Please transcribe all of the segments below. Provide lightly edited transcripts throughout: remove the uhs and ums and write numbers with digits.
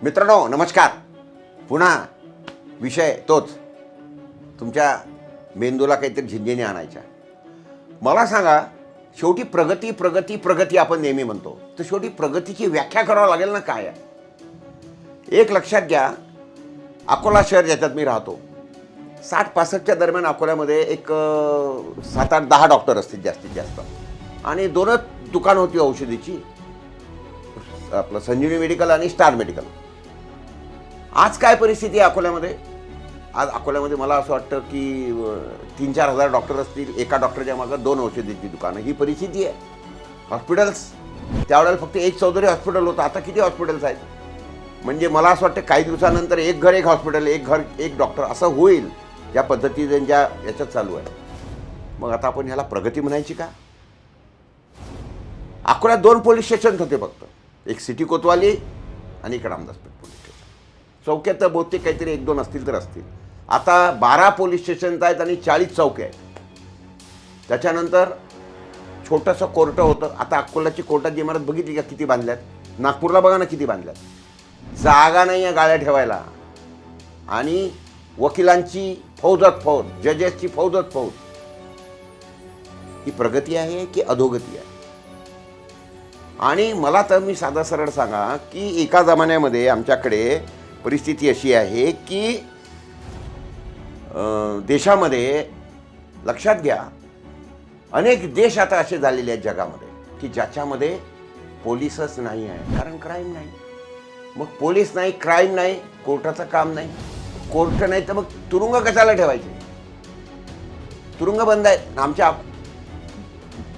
मित्रांनो नमस्कार. पुन्हा विषय तोच, तुमच्या मेंदूला काहीतरी झिंझिनी आणायच्या. मला सांगा, शेवटी प्रगती प्रगती प्रगती आपण नेहमी म्हणतो, तर शेवटी प्रगतीची व्याख्या करावं लागेल ना. काय आहे एक लक्षात घ्या. अकोला शहर ज्याच्यात मी राहतो, 60-65च्या दरम्यान अकोल्यामध्ये एक 7-8-10 डॉक्टर असतील जास्तीत जास्त, आणि दोनच दुकानं होती औषधीची, आपलं संजीवनी मेडिकल आणि स्टार मेडिकल. आज काय परिस्थिती आहे अकोल्यामध्ये? आज अकोल्यामध्ये मला असं वाटतं की 3-4 हजार डॉक्टर असतील, एका डॉक्टरच्या मागं 2 औषधीची दुकानं, ही परिस्थिती आहे. हॉस्पिटल्स, त्यावेळेला फक्त एक चौधरी हॉस्पिटल होतं, आता किती हॉस्पिटल्स आहेत? म्हणजे मला असं वाटतं काही दिवसानंतर एक घर एक हॉस्पिटल, एक घर एक डॉक्टर, असं होईल ज्या पद्धतीने ज्या याच्यात चालू आहे. मग आता आपण ह्याला प्रगती म्हणायची का? अकोल्यात 2 पोलीस स्टेशन होते फक्त, एक सिटी कोतवाली आणि एक रामदासपेठ पोलीस स्टेशन. चौक्यात तर बहुतेक काहीतरी 1-2 असतील तर असतील. आता 12 पोलीस स्टेशन आहेत आणि 40 चौके आहेत. त्याच्यानंतर छोटंसं कोर्ट होतं. आता अकोल्याची कोर्टाची इमारत बघितली का किती बांधल्यात? नागपूरला बघा ना किती बांधल्यात. जागा नाही आहे गाड्या ठेवायला, आणि वकिलांची फौजच फौज, जजेसची फौजच फौज. ही प्रगती आहे की अधोगती आहे? आणि मला तर मी साधा सरळ सांगा की एका जमान्यामध्ये आमच्याकडे परिस्थिती अशी आहे की देशामध्ये, लक्षात घ्या, अनेक देश आता असे झालेले आहेत जगामध्ये की ज्याच्यामध्ये पोलीसच नाही आहे, कारण क्राईम नाही. मग पोलीस नाही, क्राईम नाही, कोर्टाचं काम नाही. कोर्ट नाही तर मग तुरुंग कशाला ठेवायचे? तुरुंग बंद आहेत. आमच्या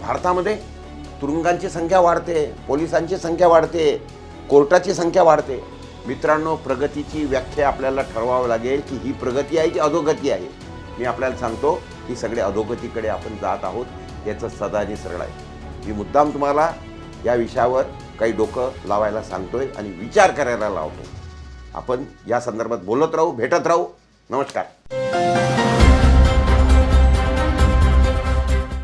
भारतामध्ये तुरुंगांची संख्या वाढते, पोलिसांची संख्या वाढते, कोर्टाची संख्या वाढते. मित्रांनो, प्रगतीची व्याख्या आपल्याला ठरवावं लागेल की ही प्रगती आहे की अधोगती आहे. मी आपल्याला सांगतो की सगळे अधोगतीकडे आपण जात आहोत, याचं सदा आणि सरळ आहे. मी मुद्दाम तुम्हाला या विषयावर काही डोकं लावायला सांगतोय आणि विचार करायला लावतो. आपण या संदर्भात बोलत राहू, भेटत राहू. नमस्कार.